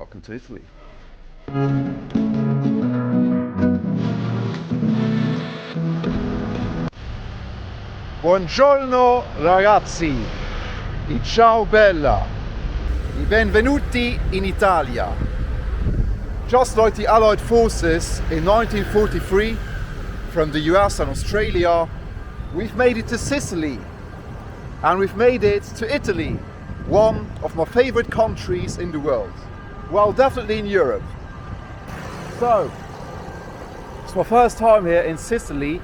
Welcome to Italy. Buongiorno ragazzi, e ciao bella, e benvenuti in Italia. Just like the Allied forces in 1943 from the US and Australia, we've made it to Sicily, and we've made it to Italy, one of my favorite countries in the world. Well, definitely in Europe. So, it's my first time here in Sicily,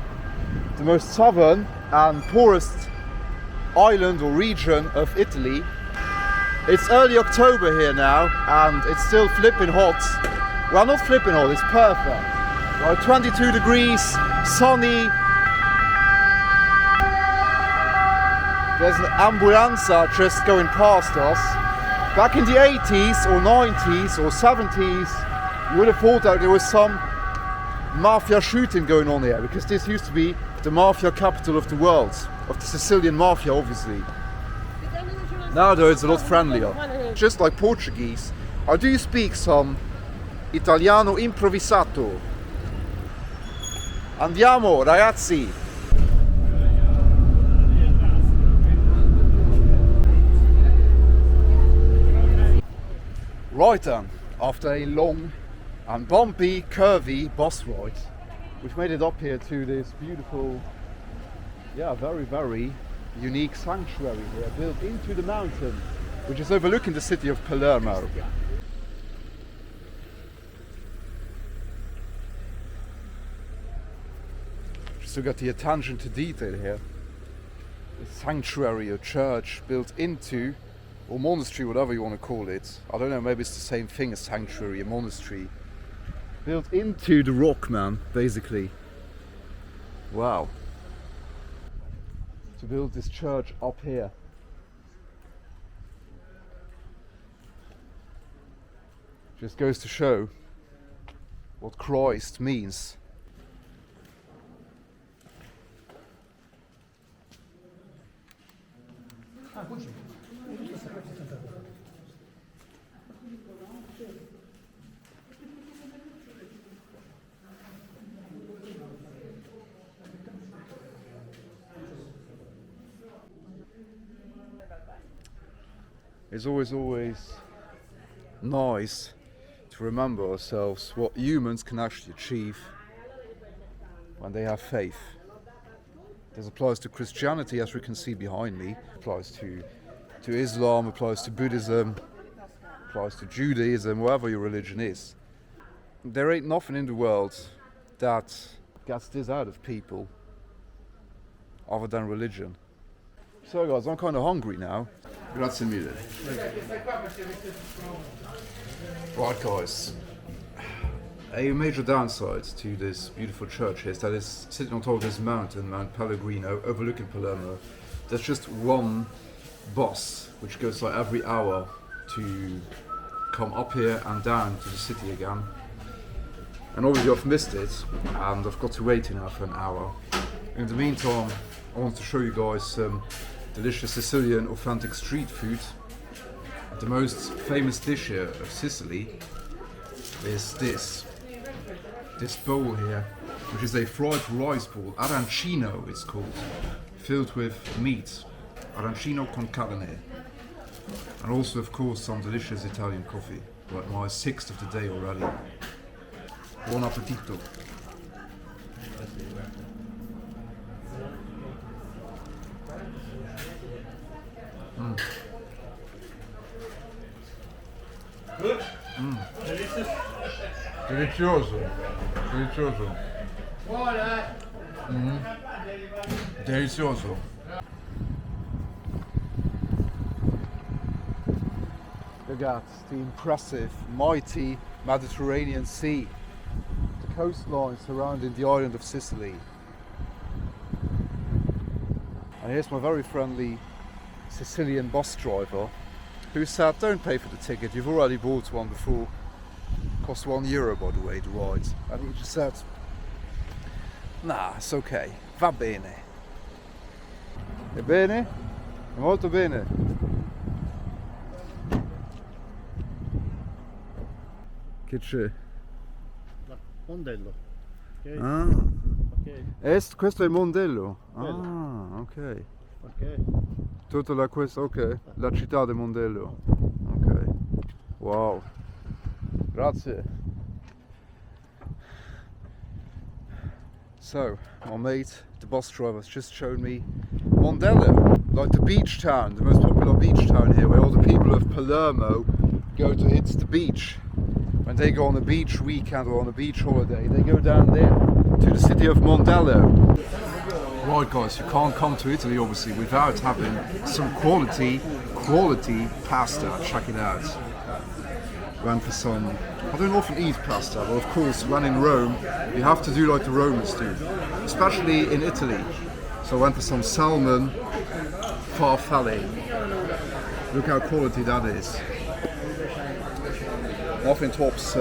the most southern and poorest island or region of Italy. It's early October here now, and it's still flipping hot. Well, not flipping hot, it's perfect. Well, 22 degrees, sunny. There's an ambulanza just going past us. Back in the 80s or 90s or 70s, you would have thought that there was some mafia shooting going on here, because this used to be the mafia capital of the world, of the Sicilian mafia, obviously. Now though, it's a lot friendlier. Just like Portuguese, I do speak some Italiano improvvisato. Andiamo, ragazzi! Right then, after a long and bumpy, curvy bus ride, we've made it up here to this beautiful, very, very unique sanctuary here, built into the mountain, which is overlooking the city of Palermo. Just look at the attention to detail here. A sanctuary, a church built into, or monastery, whatever you want to call it. I don't know, maybe it's the same thing as sanctuary, a monastery. Built into the rock, man, basically. Wow. To build this church up here. Just goes to show what Christ means. It's always nice to remember ourselves what humans can actually achieve when they have faith. This applies to Christianity, as we can see behind me. It applies to Islam, applies to Buddhism, applies to Judaism, whatever your religion is. There ain't nothing in the world that gets this out of people other than religion. So guys, I'm kind of hungry now. Grazie mille. Right guys, a major downside to this beautiful church is that it's sitting on top of this mountain, Mount Pellegrino, overlooking Palermo. There's just one bus which goes like every hour to come up here and down to the city again. And obviously I've missed it, and I've got to wait now for an hour. In the meantime, I want to show you guys some delicious Sicilian authentic street food. The most famous dish here of Sicily is this bowl here, which is a fried rice ball, arancino it's called, filled with meat, arancino con carne, and also of course some delicious Italian coffee, like my 6th of the day already. Buon appetito! Delizioso, delizioso. Delizioso. Look at the impressive, mighty Mediterranean Sea, the coastline surrounding the island of Sicily. And here's my very friendly Sicilian bus driver, who said, don't pay for the ticket, you've already bought one before. Cost €1 by the way, the ride. And he just said, nah, it's okay, va bene. E bene? Molto bene. Che c'è? Mondello. Okay. Ah. Ok. Questo è il Mondello. Quello. Ah, ok. Ok. Tutta questa, ok. La città di Mondello. Ok. Wow. Grazie. So, my mate, the bus driver, has just shown me Mondello, like the beach town, the most popular beach town here, where all the people of Palermo go to hit the beach. When they go on a beach weekend or on a beach holiday, they go down there to the city of Mondello. Right guys, you can't come to Italy obviously without having some quality pasta. Check it out. Went for some, I don't often eat pasta, but of course when in Rome you have to do like the Romans do, especially in Italy. So I went for some salmon farfalle. Look how quality that is. Nothing tops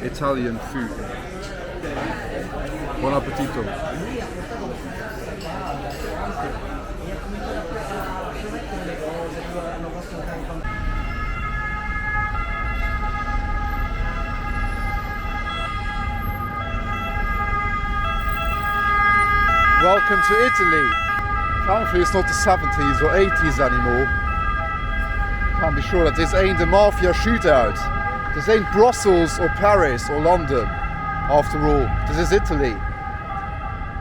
Italian food. Buon appetito. Welcome to Italy. Thankfully it's not the 70s or 80s anymore. Can't be sure that this ain't a mafia shootout. This ain't Brussels or Paris or London. After all, this is Italy.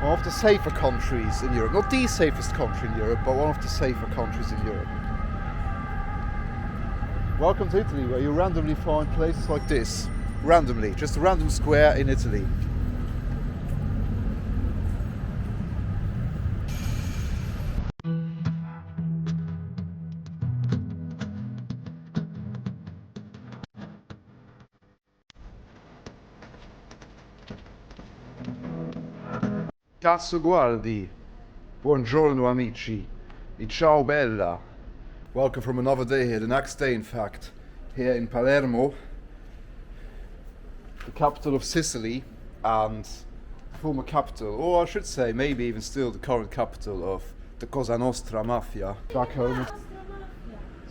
One of the safer countries in Europe. Not the safest country in Europe, but one of the safer countries in Europe. Welcome to Italy, where you randomly find places like this. Randomly, just a random square in Italy. Cazzo guardi. Buongiorno amici. E ciao bella. Welcome from another day here, the next day in fact, here in Palermo, the capital of Sicily and former capital, or I should say maybe even still the current capital of the Cosa Nostra Mafia. Back home.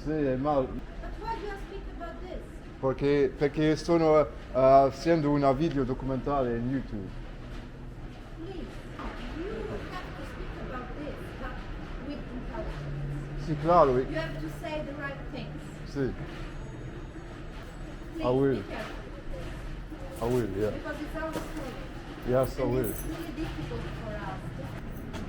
Sì, è mal. But why do you speak about this? Perché sto facendo una video documentaria in YouTube. Please, you have to speak about this, but with intelligence. Sì, claro. You have to say the right things. Sì, Please, I will. be careful with this. I will, yeah. Because it's our story. Yes, I And will. it's really difficult for us.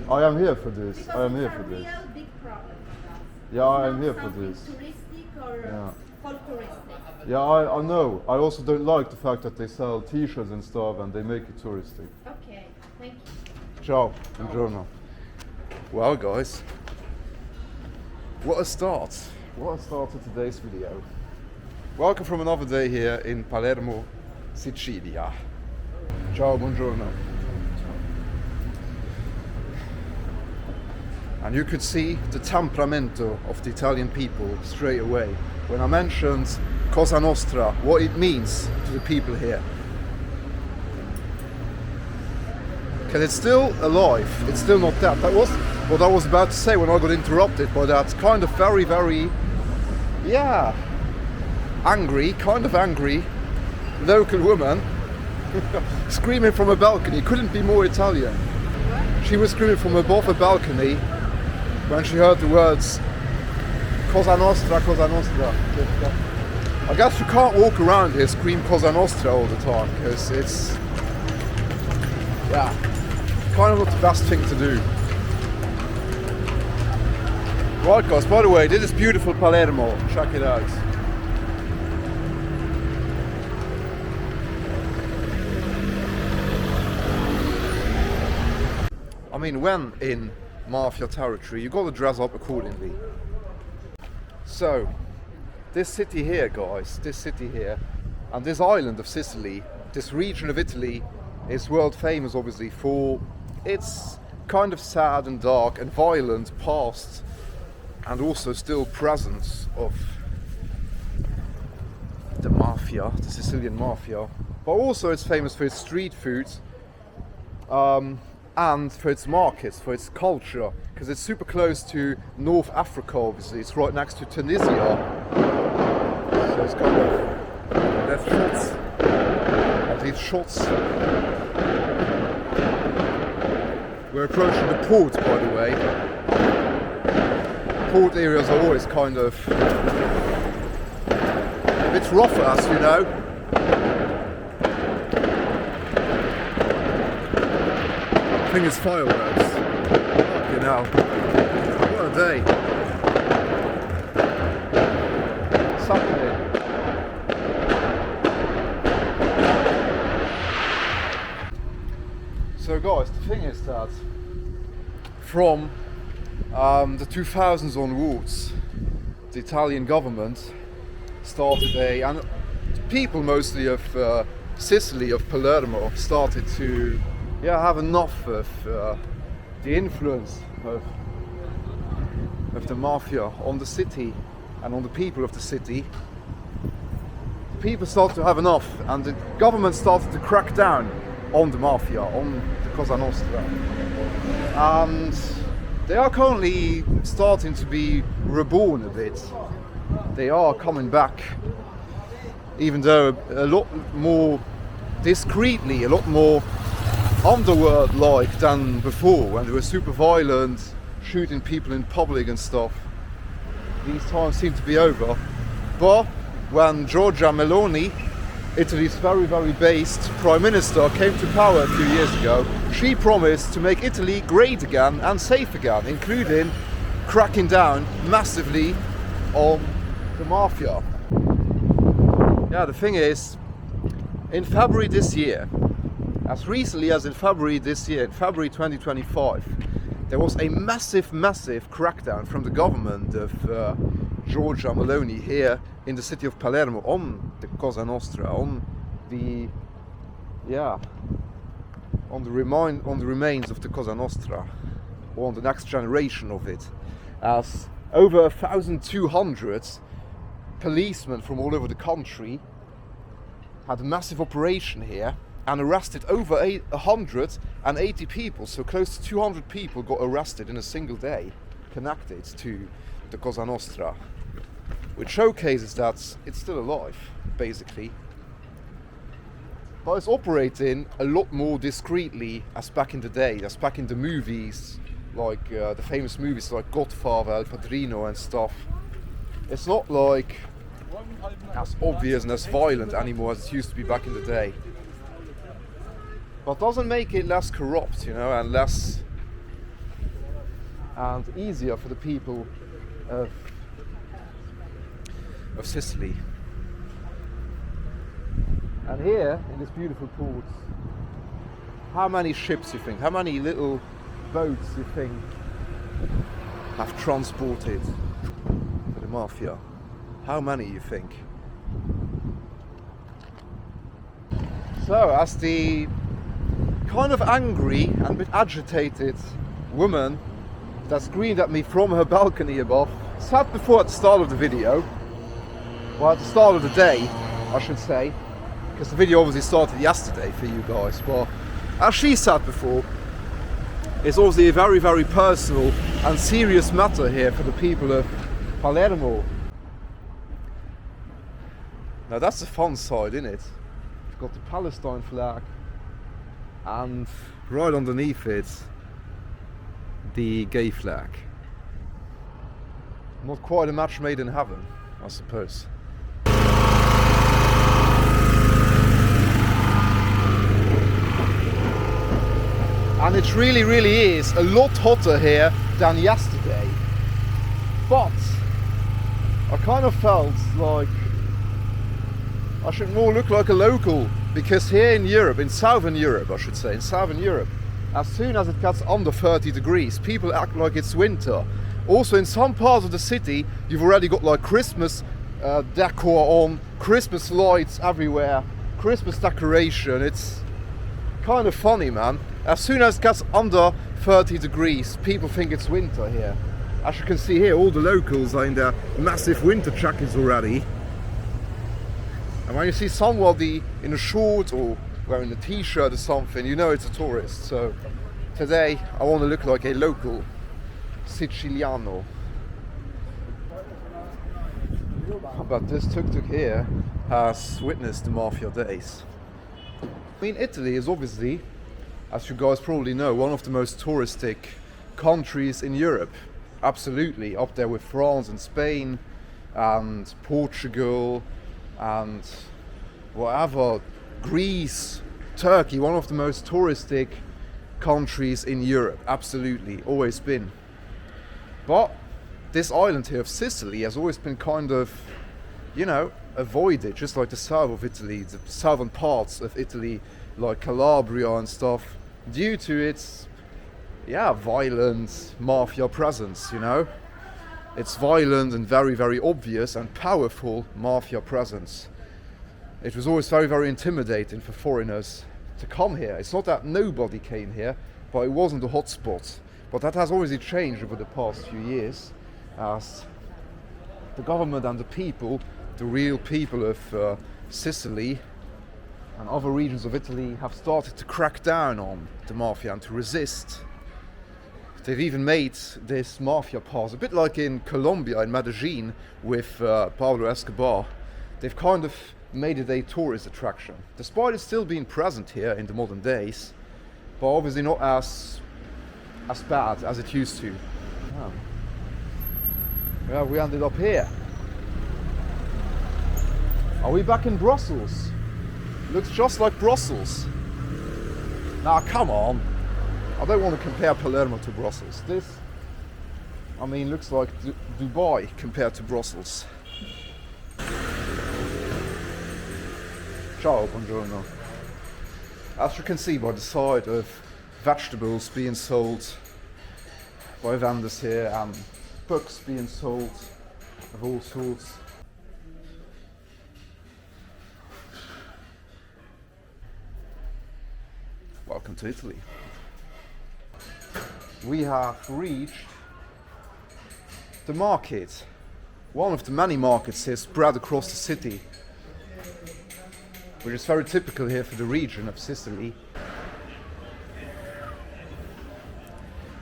I am here for this. Because I am it's here a for this. real big problem for us. Yeah, It's I am not here for something this. touristic or Yeah. folkloristic. Yeah, I know. I also don't like the fact that they sell t-shirts and stuff and they make it touristic. Okay, thank you. Ciao, buongiorno. Well guys, what a start. What a start to today's video. Welcome from another day here in Palermo, Sicilia. Ciao, buongiorno. And you could see the temperamento of the Italian people straight away when I mentioned Cosa Nostra, what it means to the people here. Because it's still alive, it's still not dead. That was what I was about to say when I got interrupted by that kind of very, yeah, kind of angry local woman screaming from a balcony. Couldn't be more Italian. She was screaming from above a balcony when she heard the words Cosa Nostra, Cosa Nostra. I guess you can't walk around here scream Cosa Nostra all the time because it's, yeah, kind of not the best thing to do. Right guys, by the way, this is beautiful Palermo, check it out. I mean, when in mafia territory, you gotta dress up accordingly. So, this city here, guys, this city here, and this island of Sicily, this region of Italy, is world famous obviously for its kind of sad and dark and violent past, and also still presence of the mafia, the Sicilian mafia. But also it's famous for its street food, and for its markets, for its culture, because it's super close to North Africa obviously. It's right next to Tunisia. So it's kind of left shots. these shots. We're approaching the port, by the way. Port areas are always kind of a bit rougher, as you know. I think it's fireworks. You know, what a day. Saturday. So guys, the thing is that from the 2000s onwards, the Italian government started and people mostly of Sicily, of Palermo, started to have enough of the influence of the mafia on the city and on the people of the city. People started to have enough, and the government started to crack down on the mafia, on the Cosa Nostra. And they are currently starting to be reborn a bit. They are coming back, even though a lot more discreetly, a lot more underworld-like than before, when they were super violent, shooting people in public and stuff. These times seem to be over. But when Giorgia Meloni, Italy's very, very based Prime Minister, came to power a few years ago, she promised to make Italy great again and safe again, including cracking down massively on the mafia. Yeah, the thing is, in February this year, as recently as in February this year, in February 2025, there was a massive crackdown from the government of Giorgia Meloni here in the city of Palermo on the Cosa Nostra, on the remains of the Cosa Nostra, or on the next generation of it, as over 1,200 policemen from all over the country had a massive operation here and arrested over 180 people, so close to 200 people got arrested in a single day connected to the Cosa Nostra, which showcases that it's still alive, basically. But it's operating a lot more discreetly as back in the day, as back in the movies, like the famous movies like Godfather, El Padrino and stuff. It's not like as obvious and as violent anymore as it used to be back in the day. But doesn't make it less corrupt, you know, and less and easier for the people of Sicily. And here in this beautiful port, how many ships you think, how many little boats you think have transported the mafia? How many you think? So as the kind of angry and a bit agitated woman that screamed at me from her balcony above sat before at the start of the video, well, at the start of the day I should say, because the video obviously started yesterday for you guys, but as she sat before, it's obviously a very, very personal and serious matter here for the people of Palermo. Now that's the fun side, isn't it? You've got the Palestine flag, and right underneath it, the gay flag. Not quite a match made in heaven, I suppose. And it really, really is a lot hotter here than yesterday. But I kind of felt like I should more look like a local, because here in Europe, in Southern Europe I should say, in Southern Europe, as soon as it gets under 30 degrees, people act like it's winter. Also in some parts of the city, you've already got like Christmas decor on, Christmas lights everywhere, Christmas decoration. It's kind of funny, man. As soon as it gets under 30 degrees, people think it's winter here. As you can see here, all the locals are in their massive winter jackets already. And when you see somebody in a short or wearing a t-shirt or something, you know it's a tourist. So today I want to look like a local Siciliano. But this tuk-tuk here has witnessed the mafia days. I mean, Italy is obviously, as you guys probably know, one of the most touristic countries in Europe. Absolutely, up there with France and Spain and Portugal and whatever, Greece, Turkey, one of the most touristic countries in Europe. Absolutely, always been. But this island here of Sicily has always been kind of, you know, avoided, just like the south of Italy, the southern parts of Italy, like Calabria and stuff, due to its, violent mafia presence, you know? Its violent and very, very obvious and powerful mafia presence. It was always very, very intimidating for foreigners to come here. It's not that nobody came here, but it wasn't a hotspot. But that has obviously changed over the past few years, as the government and the people, the real people of Sicily and other regions of Italy, have started to crack down on the mafia and to resist. They've even made this mafia pass, a bit like in Colombia, in Medellin, with Pablo Escobar. They've kind of made it a tourist attraction, despite it still being present here in the modern days, but obviously not as bad as it used to. Oh. Yeah, we ended up here. Are we back in Brussels? Looks just like Brussels. Nah, come on. I don't want to compare Palermo to Brussels. This, I mean, looks like Dubai compared to Brussels. Ciao, buongiorno. As you can see by the side of vegetables being sold by vendors here and books being sold of all sorts. Welcome to Italy. We have reached the market, one of the many markets here spread across the city, which is very typical here for the region of Sicily.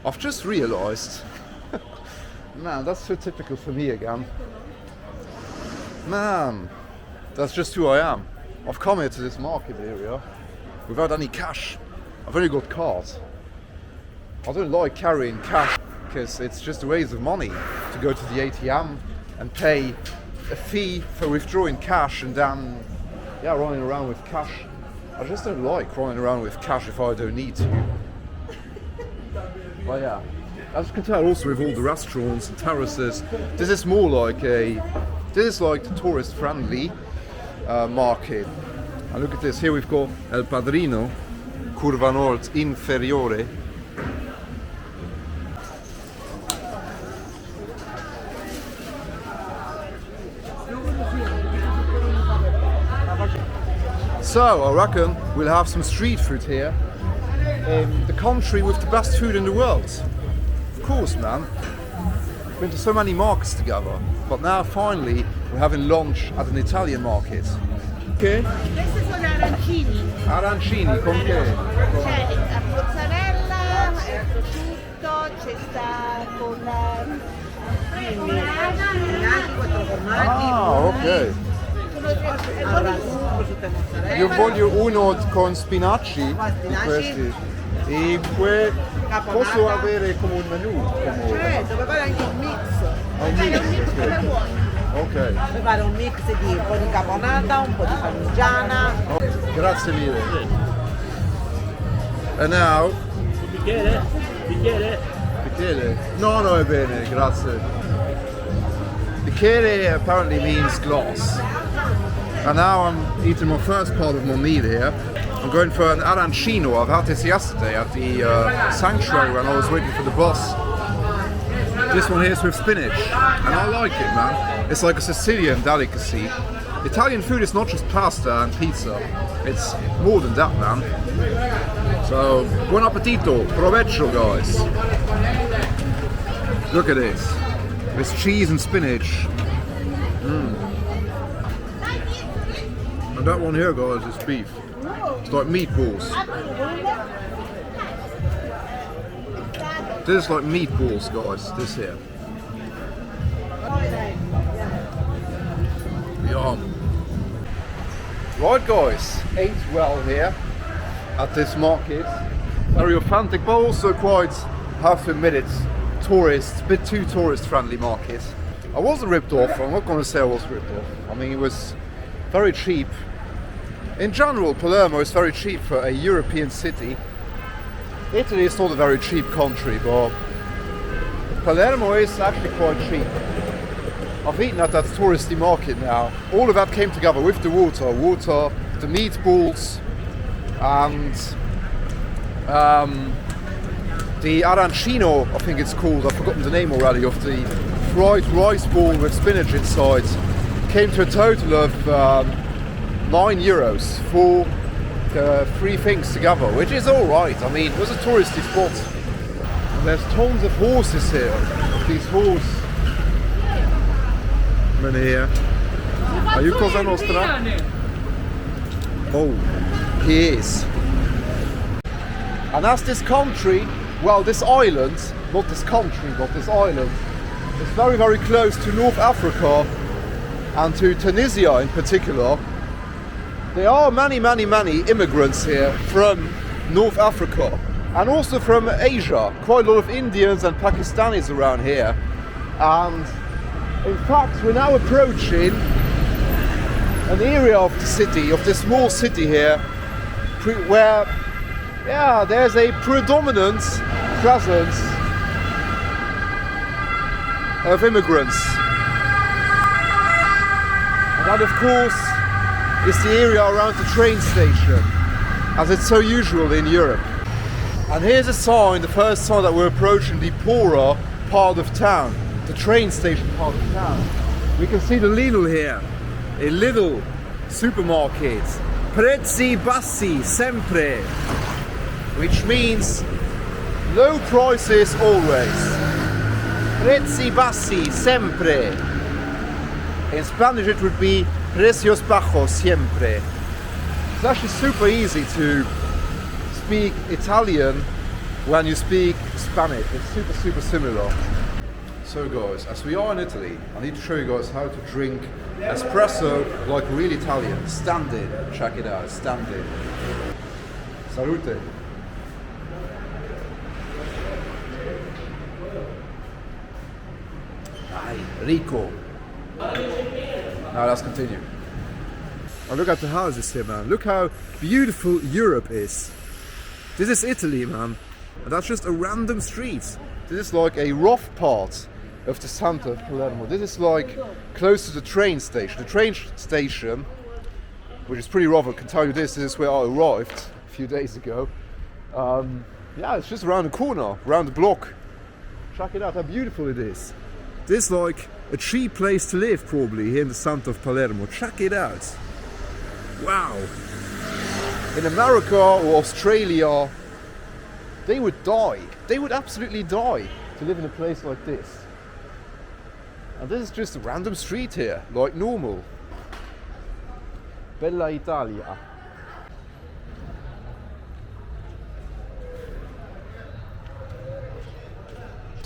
I've just realised, man, that's so typical for me again. Man, that's just who I am. I've come here to this market area without any cash. I've only got cards. I don't like carrying cash because it's just a waste of money to go to the ATM and pay a fee for withdrawing cash and then running around with cash. I just don't like running around with cash if I don't need to. But yeah, as you can tell also with all the restaurants and terraces, this is more like the tourist friendly market. And look at this, here we've got El Padrino, Curva Nord Inferiore. So I reckon we'll have some street food here in the country with the best food in the world. Of course, man. We've been to so many markets together, but now finally we're having lunch at an Italian market. Okay? Questi sono arancini. Arancini, con che? C'è la mozzarella, il prosciutto, c'è sta con quattro formaggi. Ah, ok. Io voglio uno con spinaci di questi. E posso avere come un menù? Certo, prepara anche un mix. Un mix. Ok. Prepara un mix di un po' di caponata, un po' di parmigiana. Grazie mille. And now? Bicchiere? Bicchiere? Bicchiere? No, è bene, grazie. Bicchiere apparently means glass. And now I'm eating my first part of my meal here. I'm going for an arancino. I've had this yesterday at the sanctuary when I was waiting for the bus. This one here is with spinach, and I like it, man. It's like a Sicilian delicacy. Italian food is not just pasta and pizza. It's more than that, man. So, buon appetito, provecho, guys. Look at this. With cheese and spinach. And that one here, guys, is beef. It's like meatballs. This is like meatballs, guys, this here. Yum. Right, guys, ate well here. at this market. Very authentic, but also quite, have to admit it, tourist, a bit too tourist friendly market. I wasn't ripped off, I'm not going to say I was ripped off. I mean, it was very cheap. In general, Palermo is very cheap for a European city. Italy is not a very cheap country, but Palermo is actually quite cheap. I've eaten at that touristy market now. All of that came together with the water, the meatballs, and the arancino, I think it's called, I've forgotten the name already, of the fried rice ball with spinach inside. Came to a total of €9 for the three things together, which is alright. I mean, it was a touristy spot. And there's tons of horses here. These horses. Here. Are you Cosa Nostra? Oh, he is. And as this country, well, this island, not this country, but this island, is very, very close to North Africa and to Tunisia in particular. There are many, many, many immigrants here from North Africa and also from Asia. Quite a lot of Indians and Pakistanis around here. And in fact, we're now approaching an area of the city, of this small city here, where, yeah, there's a predominant presence of immigrants. And that, of course, is the area around the train station, as it's so usual in Europe. And here's a sign, the first sign that we're approaching the poorer part of town. The train station part of town. We can see the Lidl here, a little supermarket. Prezzi bassi sempre, which means low prices always. Prezzi bassi sempre. In Spanish it would be precios bajos siempre. It's actually super easy to speak Italian when you speak Spanish. It's super, super similar. So guys, as we are in Italy, I need to show you guys how to drink espresso like real Italian. Standing, check it out, standing. Salute. Ay, rico. Now let's continue. Oh, look at the houses here, man. Look how beautiful Europe is. This is Italy, man. And that's just a random street. This is like a rough part of the center of Palermo. This is like close to the train station. The train station, which is pretty rough, I can tell you this is where I arrived a few days ago. Yeah, it's just around the corner, around the block. Check it out how beautiful it is. This is like a cheap place to live probably here in the center of Palermo. Check it out. Wow. In America or Australia, they would die. They would absolutely die to live in a place like this. And this is just a random street here, like normal. Bella Italia.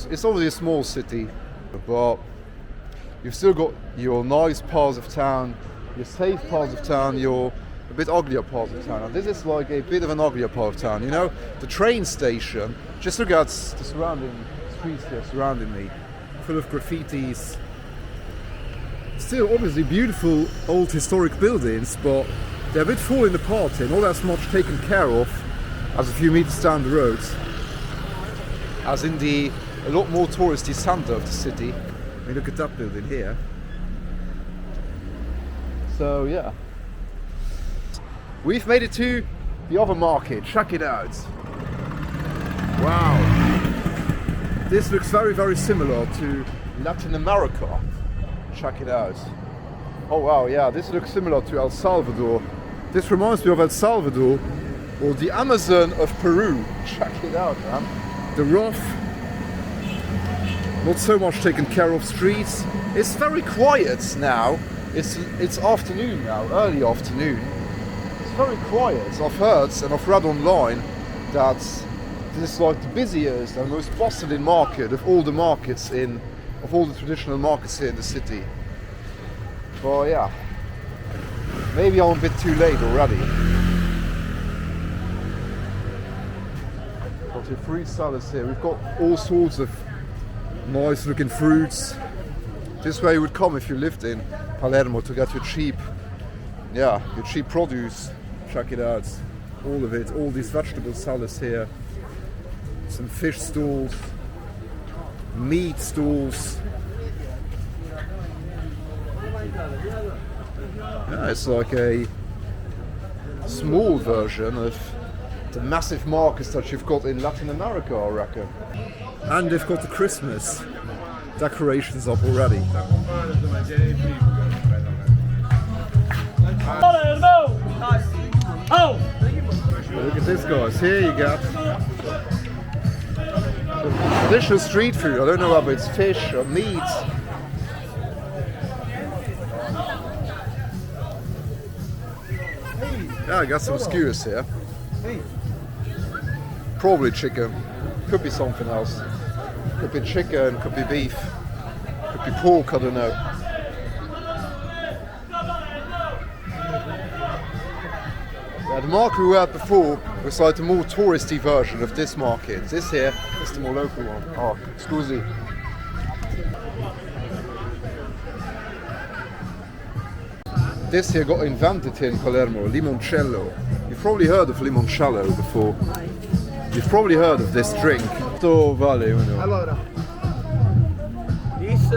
It's obviously a small city, but you've still got your nice parts of town, your safe parts of town, your a bit uglier parts of town. And this is like a bit of an uglier part of town. You know, the train station, just look at the surrounding streets here surrounding me, full of graffitis. Still obviously beautiful old historic buildings, but they're a bit falling apart here, not as much taken care of as a few meters down the road, as in the a lot more touristy center of the city. I mean, look at that building here. So yeah, we've made it to the other market. Check it out. Wow, this looks very, very similar to Latin America. Check it out. Oh wow, yeah, this looks similar to El Salvador. This reminds me of El Salvador or the Amazon of Peru. Check it out, man. The rough, not so much taken care of streets. It's very quiet now. It's afternoon now, early afternoon. It's very quiet. I've heard and I've read online that this is like the busiest and most bustling market of all the markets of all the traditional markets here in the city. But yeah, maybe I'm a bit too late already. to fruit salads here. We've got all sorts of nice looking fruits. This is where you would come if you lived in Palermo to get your cheap produce. Check it out. All of it, all these vegetable salads here. Some fish stalls, meat stalls. Yeah, it's like a small version of the massive markets that you've got in Latin America, I reckon. And they've got the Christmas decorations up already. Look at this, guys. Here you got traditional street food. I don't know whether it's fish or meat. Yeah, I got some skewers here. Probably chicken. Could be something else. Could be chicken, could be beef, could be pork, I don't know. Yeah, the market we were at before was like the more touristy version of this market. This here is the more local one. Oh, scusi. This here got invented here in Palermo, limoncello. You've probably heard of limoncello before. You've probably heard of this drink. So vale uno. Allora, this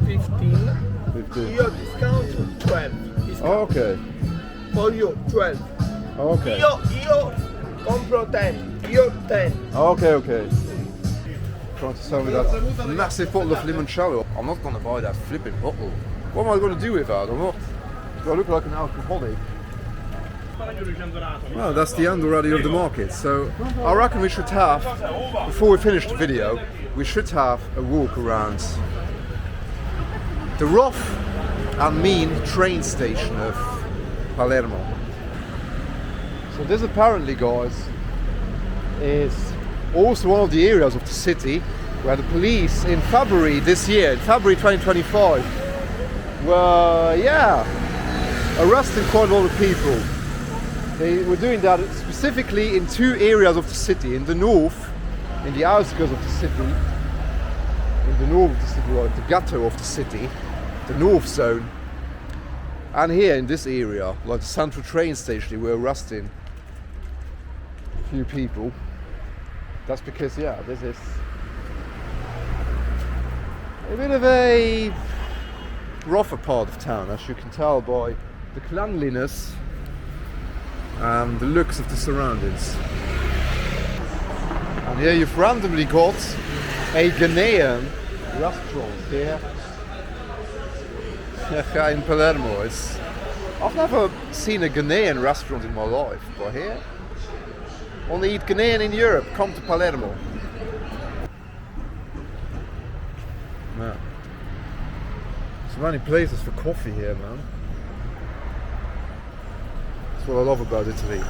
15. 15. Io discount 12. Discount. Oh, okay. For you 12. Oh, okay. Io compro 10. Io 10. Okay, okay. Trying to sell me that massive bottle of limoncello. I'm not gonna buy that flipping bottle. What am I gonna do with that? I'm not. Do I look like an alcoholic? Well, that's the end already of the market. So I reckon we should have, before we finish the video, we should have a walk around the rough and mean train station of Palermo. So this apparently, guys, is also one of the areas of the city where the police in February this year, in February 2025, were, arresting quite a lot of people. They were doing that specifically in two areas of the city. In the north, in the outskirts of the city, in the north of the city, like the ghetto of the city, the north zone. And here in this area, like the central train station, they were arresting a few people. That's because, this is a bit of a rougher part of town, as you can tell by the cleanliness and the looks of the surroundings. And here you've randomly got a Ghanaian restaurant here in Palermo. I've never seen a Ghanaian restaurant in my life, but here, only eat Ghanaian in Europe, come to Palermo. Man, so many places for coffee here, man. That's what I love about Italy.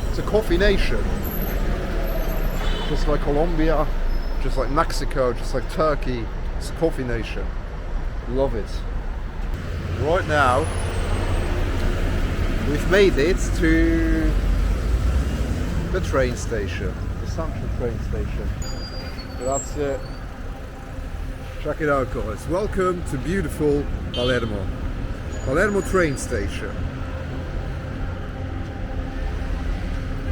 It's a coffee nation. Just like Colombia, just like Mexico, just like Turkey. It's a coffee nation. Love it. Right now, we've made it to the train station, the central train station. So that's it. Check it out, guys. Welcome to beautiful Palermo. Palermo train station.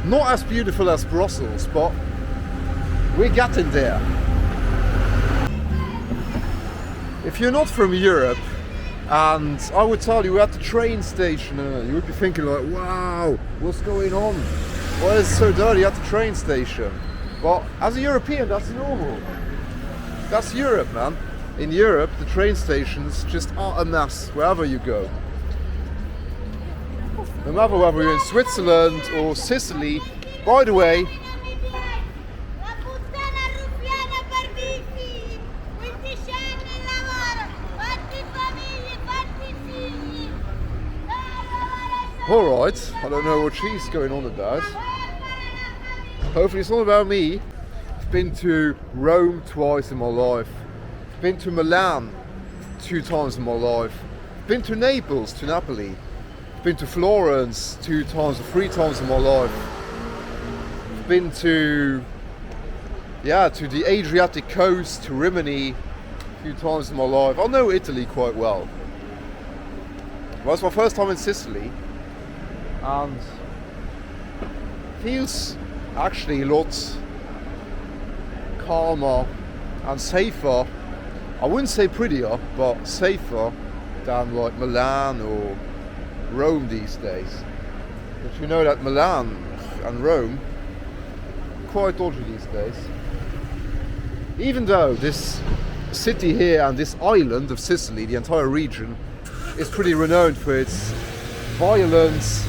Not as beautiful as Brussels, but we're getting there. If you're not from Europe, and I would tell you at the train station, you would be thinking like, wow, what's going on? Why is it so dirty at the train station? But as a European, that's normal. That's Europe, man. In Europe, the train stations just are a mess wherever you go. No matter whether you're in Switzerland or Sicily. By the way, alright, I don't know what she's going on about. Hopefully it's not about me. I've been to Rome twice in my life. I've been to Milan 2 times in my life. I've been to Naples, to Napoli. I've been to Florence 2 times or 3 times in my life. I've been to yeah, to the Adriatic coast, to Rimini, a few times in my life. I know Italy quite well. Well, it's my first time in Sicily, and feels actually a lot calmer and safer. I wouldn't say prettier, but safer than like Milan or Rome these days. But you know that Milan and Rome are quite dodgy these days. Even though this city here and this island of Sicily, the entire region, is pretty renowned for its violent,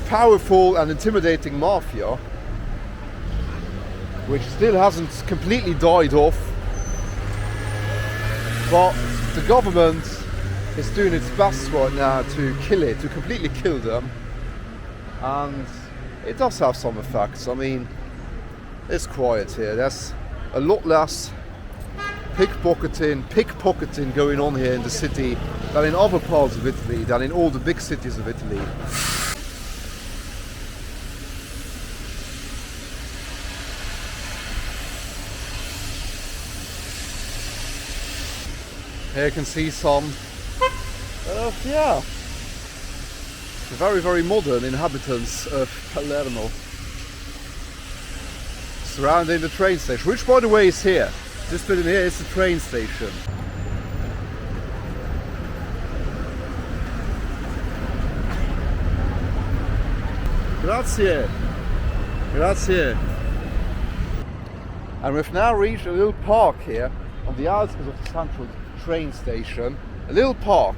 powerful and intimidating mafia, which still hasn't completely died off. But the government is doing its best right now to kill it, to completely kill them. And it does have some effects. I mean, it's quiet here. There's a lot less pickpocketing going on here in the city than in other parts of Italy, than in all the big cities of Italy. Here you can see some, very, very modern inhabitants of Palermo surrounding the train station, which by the way is here. This bit in here is the train station. Grazie. Grazie. And we've now reached a little park here on the outskirts of the central train station, a little park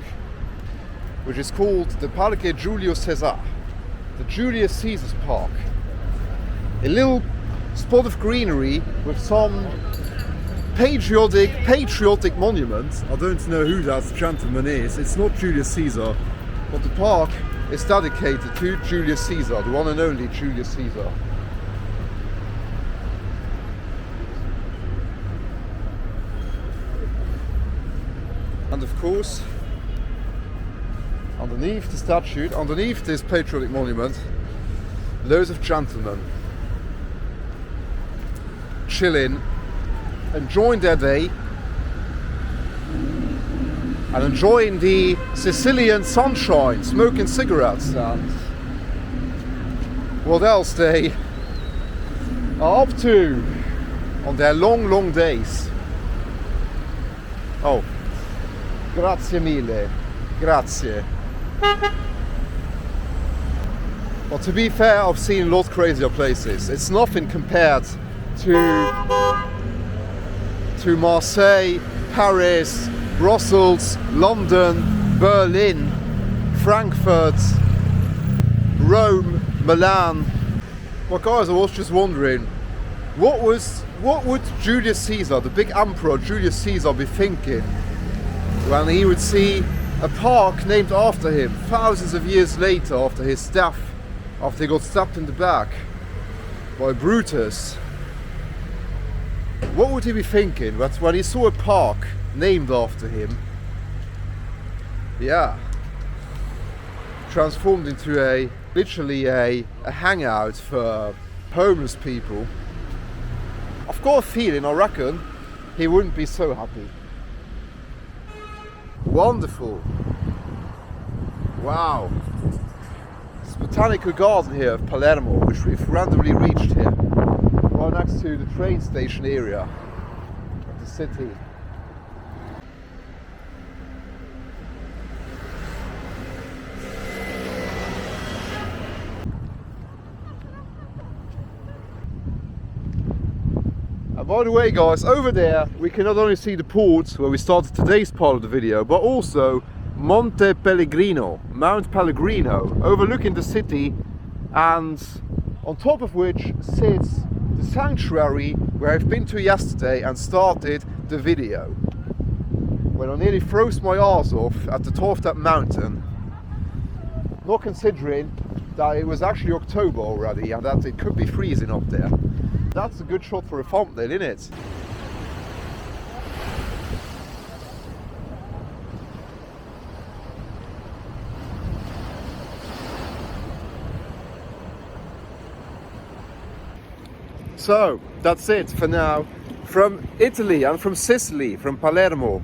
which is called the Parque Giulio Cesar, the Julius Caesar's Park. A little spot of greenery with some patriotic monuments. I don't know who that gentleman is. It's not Julius Caesar, but the park is dedicated to Julius Caesar, the one and only Julius Caesar. And of course, underneath the statue, underneath this patriotic monument, loads of gentlemen chilling, enjoying their day, and enjoying the Sicilian sunshine, smoking cigarettes, and what else they are up to on their long days. Oh, grazie mille, grazie. But to be fair, I've seen a lot crazier places. It's nothing compared to Marseille, Paris, Brussels, London, Berlin, Frankfurt, Rome, Milan. Well guys, I was just wondering, what would Julius Caesar, the big emperor Julius Caesar, be thinking when he would see a park named after him thousands of years later, after his death, after he got stabbed in the back by Brutus? What would he be thinking when he saw a park named after him? Yeah, transformed into literally a hangout for homeless people. I've got a feeling, I reckon, he wouldn't be so happy. Wonderful. Wow. This botanical garden here of Palermo, which we've randomly reached here, right next to the train station area of the city. And by the way guys, over there we can not only see the port where we started today's part of the video, but also Monte Pellegrino, Mount Pellegrino, overlooking the city, and on top of which sits the sanctuary where I've been to yesterday and started the video, when I nearly froze my arse off at the top of that mountain, not considering that it was actually October already and that it could be freezing up there. That's a good shot for a thumbnail, isn't it? So that's it for now. From Italy and from Sicily, from Palermo,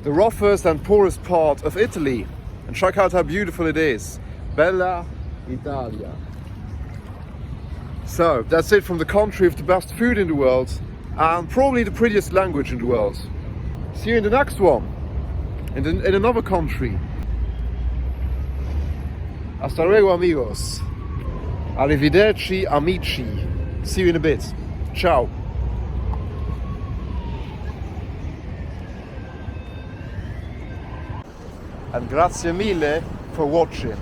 the roughest and poorest part of Italy. And check out how beautiful it is. Bella Italia. So that's it from the country with the best food in the world and probably the prettiest language in the world. See you in the next one, in another country. Hasta luego, amigos. Arrivederci, amici. See you in a bit. Ciao. And grazie mille for watching.